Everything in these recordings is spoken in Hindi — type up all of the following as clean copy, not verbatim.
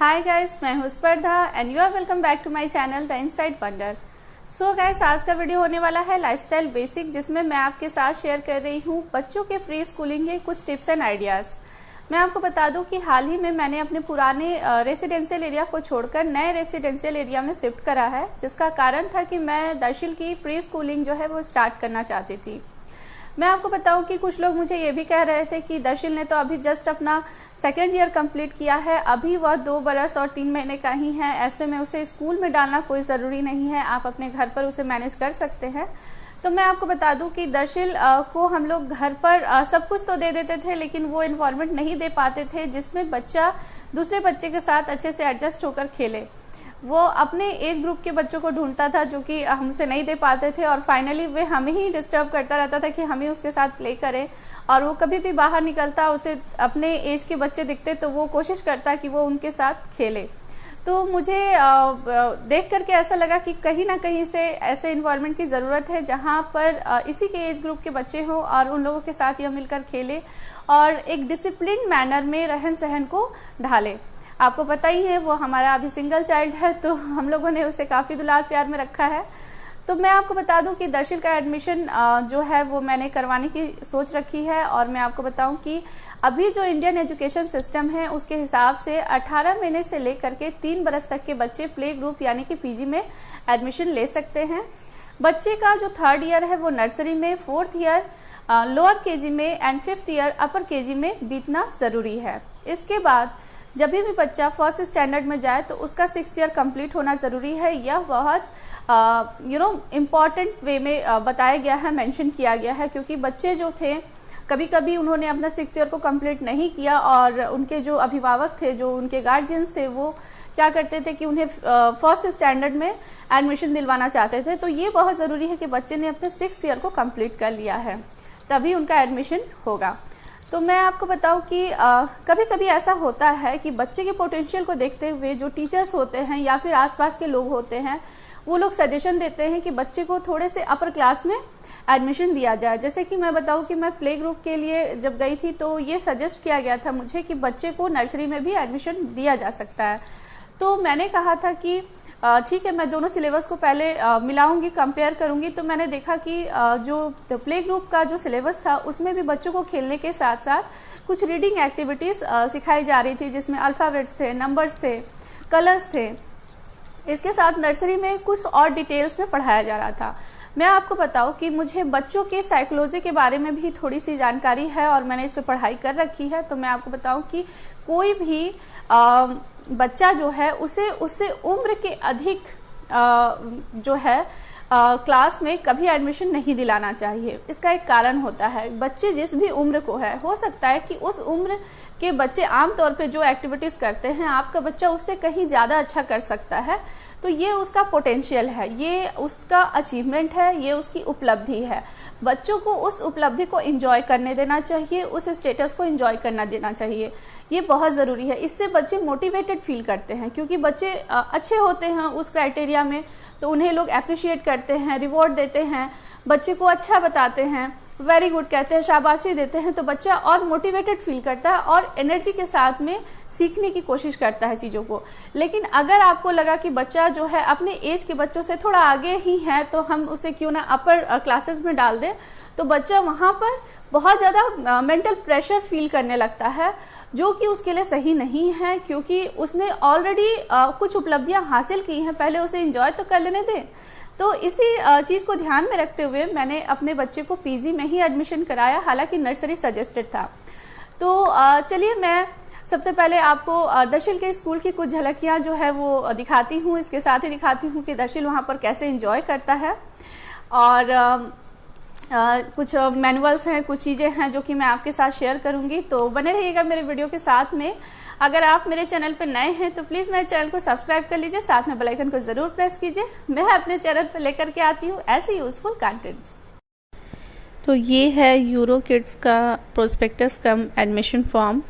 हाय गाइस, मैं हूँ Spardha and you are welcome back to my channel the inside wonder. So guys, आज का वीडियो होने वाला है लाइफस्टाइल बेसिक, जिसमें मैं आपके साथ शेयर कर रही हूँ बच्चों के प्री स्कूलिंग के कुछ टिप्स एंड आइडियाज़। मैं आपको बता दूं कि हाल ही में मैंने अपने पुराने रेसिडेंशियल एरिया को छोड़कर नए रेसिडेंशियल एरिया में शिफ्ट करा है, जिसका कारण था कि मैं दर्शिल की प्री स्कूलिंग जो है वो स्टार्ट करना चाहती थी। मैं आपको बताऊं कि कुछ लोग मुझे ये भी कह रहे थे कि दर्शिल ने तो अभी जस्ट अपना सेकेंड ईयर कंप्लीट किया है, अभी वह 2 बरस और 3 महीने का ही है, ऐसे में उसे स्कूल में डालना कोई ज़रूरी नहीं है, आप अपने घर पर उसे मैनेज कर सकते हैं। तो मैं आपको बता दूं कि दर्शिल को हम लोग घर पर सब कुछ तो दे देते थे, लेकिन वो इन्वॉल्वमेंट नहीं दे पाते थे जिसमें बच्चा दूसरे बच्चे के साथ अच्छे से एडजस्ट होकर खेले। वो अपने एज ग्रुप के बच्चों को ढूंढता था जो कि हमसे नहीं दे पाते थे, और फाइनली वे हमें ही डिस्टर्ब करता रहता था कि हम ही उसके साथ प्ले करें। और वो कभी भी बाहर निकलता, उसे अपने एज के बच्चे दिखते तो वो कोशिश करता कि वो उनके साथ खेले। तो मुझे देख करके ऐसा लगा कि कहीं ना कहीं से ऐसे इन्वायरमेंट की ज़रूरत है जहाँ पर इसी के एज ग्रुप के बच्चे हों और उन लोगों के साथ यह मिलकर खेले और एक डिसिप्लिन मैनर में रहन सहन को ढाले। आपको पता ही है वो हमारा अभी सिंगल चाइल्ड है, तो हम लोगों ने उसे काफ़ी दुलार प्यार में रखा है। तो मैं आपको बता दूं कि दर्शिल का एडमिशन जो है वो मैंने करवाने की सोच रखी है, और मैं आपको बताऊं कि अभी जो इंडियन एजुकेशन सिस्टम है उसके हिसाब से 18 महीने से लेकर के 3 बरस तक के बच्चे प्ले ग्रुप यानी कि पीजी में एडमिशन ले सकते हैं। बच्चे का जो 3rd ईयर है वो नर्सरी में, 4th ईयर लोअर केजी में and 5th year upper KG में बीतना ज़रूरी है। इसके बाद जब भी बच्चा 1st स्टैंडर्ड में जाए तो उसका 6th ईयर कंप्लीट होना ज़रूरी है। यह बहुत इम्पॉर्टेंट वे में बताया गया है, मेंशन किया गया है, क्योंकि बच्चे जो थे कभी कभी उन्होंने अपना 6th ईयर को कंप्लीट नहीं किया और उनके जो अभिभावक थे, जो उनके गार्जियंस थे, वो क्या करते थे कि उन्हें 1st स्टैंडर्ड में एडमिशन दिलवाना चाहते थे। तो ये बहुत ज़रूरी है कि बच्चे ने अपने 6th ईयर को कंप्लीट कर लिया है, तभी उनका एडमिशन होगा। तो मैं आपको बताऊं कि कभी कभी ऐसा होता है कि बच्चे के पोटेंशियल को देखते हुए जो टीचर्स होते हैं या फिर आसपास के लोग होते हैं, वो लोग सजेशन देते हैं कि बच्चे को थोड़े से अपर क्लास में एडमिशन दिया जाए। जैसे कि मैं बताऊं कि मैं प्ले ग्रुप के लिए जब गई थी तो ये सजेस्ट किया गया था मुझे कि बच्चे को नर्सरी में भी एडमिशन दिया जा सकता है। तो मैंने कहा था कि ठीक है, मैं दोनों सिलेबस को पहले मिलाऊंगी, कंपेयर करूंगी। तो मैंने देखा कि जो प्ले ग्रुप का जो सिलेबस था उसमें भी बच्चों को खेलने के साथ साथ कुछ रीडिंग एक्टिविटीज़ सिखाई जा रही थी, जिसमें अल्फ़ाबेट्स थे, नंबर्स थे, कलर्स थे। इसके साथ नर्सरी में कुछ और डिटेल्स में पढ़ाया जा रहा था। मैं आपको बताऊं कि मुझे बच्चों के साइकोलॉजी के बारे में भी थोड़ी सी जानकारी है और मैंने इस पर पढ़ाई कर रखी है। तो मैं आपको बताऊं कि कोई भी बच्चा जो है उससे उम्र के अधिक जो है क्लास में कभी एडमिशन नहीं दिलाना चाहिए। इसका एक कारण होता है, बच्चे जिस भी उम्र को है, हो सकता है कि उस उम्र के बच्चे आमतौर पे जो एक्टिविटीज़ करते हैं आपका बच्चा उससे कहीं ज़्यादा अच्छा कर सकता है। तो ये उसका पोटेंशियल है, ये उसका अचीवमेंट है, ये उसकी उपलब्धि है। बच्चों को उस उपलब्धि को एंजॉय करने देना चाहिए, उस स्टेटस को एंजॉय करना देना चाहिए। ये बहुत ज़रूरी है। इससे बच्चे मोटिवेटेड फील करते हैं, क्योंकि बच्चे अच्छे होते हैं उस क्राइटेरिया में, तो उन्हें लोग अप्रिशिएट करते हैं, रिवॉर्ड देते हैं, बच्चे को अच्छा बताते हैं, वेरी गुड कहते हैं, शाबाशी देते हैं। तो बच्चा और मोटिवेटेड फील करता है और एनर्जी के साथ में सीखने की कोशिश करता है चीज़ों को। लेकिन अगर आपको लगा कि बच्चा जो है अपने एज के बच्चों से थोड़ा आगे ही है, तो हम उसे क्यों ना अपर क्लासेस में डाल दें, तो बच्चा वहाँ पर बहुत ज़्यादा मेंटल प्रेशर फील करने लगता है, जो कि उसके लिए सही नहीं है, क्योंकि उसने ऑलरेडी कुछ उपलब्धियां हासिल की हैं, पहले उसे एंजॉय तो कर लेने दें। तो इसी चीज़ को ध्यान में रखते हुए मैंने अपने बच्चे को पीजी में ही एडमिशन कराया, हालांकि नर्सरी सजेस्टेड था। तो चलिए मैं सबसे पहले आपको दर्शिल के स्कूल की कुछ झलकियाँ जो है वो दिखाती हूँ। इसके साथ ही दिखाती हूँ कि दर्शिल वहाँ पर कैसे एंजॉय करता है, और कुछ मैनुअल्स हैं, कुछ चीज़ें हैं जो कि मैं आपके साथ शेयर करूंगी। तो बने रहिएगा मेरे वीडियो के साथ में। अगर आप मेरे चैनल पर नए हैं तो प्लीज़ मेरे चैनल को सब्सक्राइब कर लीजिए, साथ में बेल आइकन को ज़रूर प्रेस कीजिए। मैं अपने चैनल पर लेकर के आती हूँ ऐसे यूज़फुल कंटेंट्स। तो ये है यूरो किड्स का प्रोस्पेक्टस कम एडमिशन फॉर्म।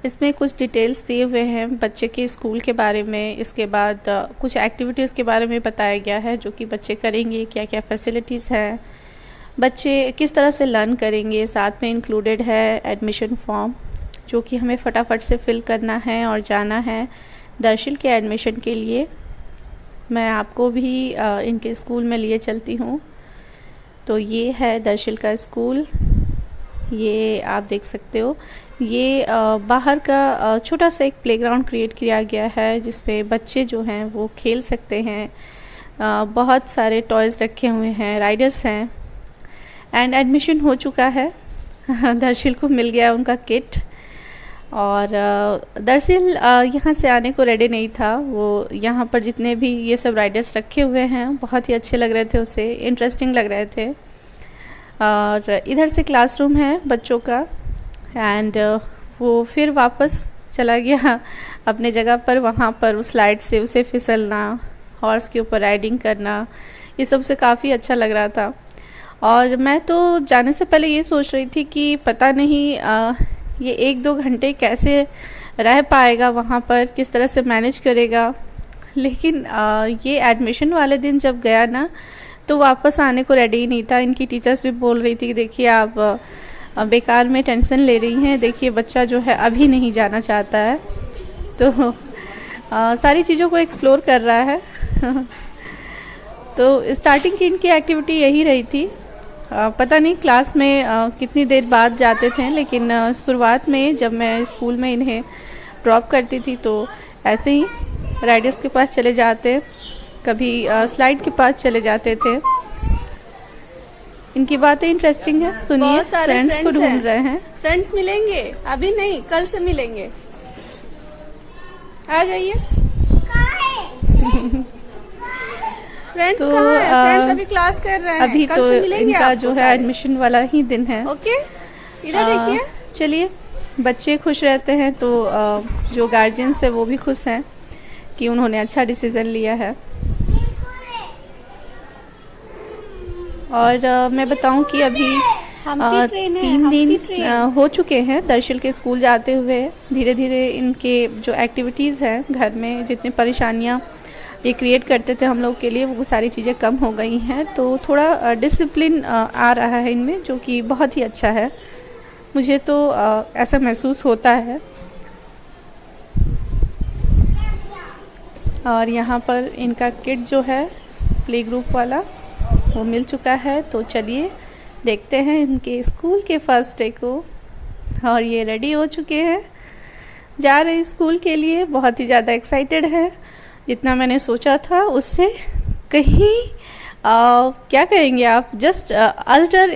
इसमें कुछ डिटेल्स दिए हुए हैं बच्चे के स्कूल के बारे में, इसके बाद कुछ एक्टिविटीज़ के बारे में बताया गया है जो कि बच्चे करेंगे, क्या क्या फैसिलिटीज़ हैं, बच्चे किस तरह से लर्न करेंगे। साथ में इंक्लूडेड है एडमिशन फॉर्म, जो कि हमें फटाफट से फिल करना है और जाना है। दर्शिल के एडमिशन के लिए मैं आपको भी इनके स्कूल में लिए चलती हूँ। तो ये है दर्शिल का स्कूल, ये आप देख सकते हो। ये बाहर का छोटा सा एक प्लेग्राउंड क्रिएट किया गया है जिसमें बच्चे जो हैं वो खेल सकते हैं। बहुत सारे टॉयज़ रखे हुए हैं, राइडर्स हैं। एंड एडमिशन हो चुका है दर्शिल को मिल गया उनका किट। और दरअसल यहाँ से आने को रेडी नहीं था वो। यहाँ पर जितने भी ये सब राइडर्स रखे हुए हैं बहुत ही अच्छे लग रहे थे उसे, इंटरेस्टिंग लग रहे थे। और इधर से क्लासरूम है बच्चों का। एंड वो फिर वापस चला गया अपने जगह पर। वहाँ पर उस स्लाइड से उसे फिसलना, हॉर्स के ऊपर राइडिंग करना, ये सब से काफ़ी अच्छा लग रहा था। और मैं तो जाने से पहले ये सोच रही थी कि पता नहीं ये 1-2 घंटे कैसे रह पाएगा वहाँ पर, किस तरह से मैनेज करेगा। लेकिन ये एडमिशन वाले दिन जब गया ना तो वापस आने को रेडी ही नहीं था। इनकी टीचर्स भी बोल रही थी कि देखिए आप बेकार में टेंशन ले रही हैं, देखिए बच्चा जो है अभी नहीं जाना चाहता है। तो सारी चीज़ों को एक्सप्लोर कर रहा है तो स्टार्टिंग की इनकी एक्टिविटी यही रही थी। पता नहीं क्लास में कितनी देर बाद जाते थे, लेकिन शुरुआत में जब मैं स्कूल में इन्हें ड्रॉप करती थी तो ऐसे ही राइडर्स के पास चले जाते, कभी स्लाइड के पास चले जाते थे। इनकी बातें इंटरेस्टिंग है, सुनिए। फ्रेंड्स को ढूंढ रहे हैं। फ्रेंड्स मिलेंगे, अभी नहीं, कल से मिलेंगे। आ जाइए। फ्रेंड्स तो कहाँ हैं? फ्रेंड्स अभी क्लास कर रहे हैं। अभी कल तो से मिलेंगे इनका जो आपको है शायद। एडमिशन वाला ही दिन है। ओके, इधर देखिए। चलिए, बच्चे खुश रहते हैं तो जो गार्जियंस है वो भी खुश हैं कि उन्होंने अच्छा डिसीज़न लिया है। और मैं बताऊं कि अभी 3 दिन हो चुके हैं दर्शिल के स्कूल जाते हुए। धीरे धीरे इनके जो एक्टिविटीज़ हैं घर में, जितनी परेशानियां ये क्रिएट करते थे हम लोग के लिए, वो सारी चीज़ें कम हो गई हैं। तो थोड़ा डिसिप्लिन आ रहा है इनमें, जो कि बहुत ही अच्छा है। मुझे तो ऐसा महसूस होता है। और यहाँ पर इनका किट जो है प्ले ग्रुप वाला वो मिल चुका है। तो चलिए देखते हैं इनके स्कूल के फर्स्ट डे को। और ये रेडी हो चुके हैं, जा रहे हैं स्कूल के लिए। बहुत ही ज़्यादा एक्साइटेड है, जितना मैंने सोचा था उससे कहीं क्या कहेंगे आप, जस्ट अल्टर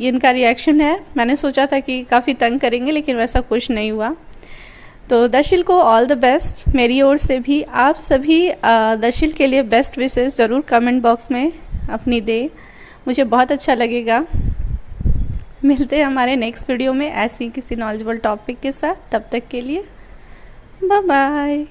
इनका रिएक्शन है। मैंने सोचा था कि काफ़ी तंग करेंगे, लेकिन वैसा कुछ नहीं हुआ। तो दर्शिल को ऑल द बेस्ट मेरी ओर से भी। आप सभी दर्शिल के लिए बेस्ट विशेस ज़रूर कमेंट बॉक्स में अपनी दे, मुझे बहुत अच्छा लगेगा। मिलते हैं हमारे नेक्स्ट वीडियो में ऐसी किसी नॉलेजेबल टॉपिक के साथ। तब तक के लिए बाय बाय।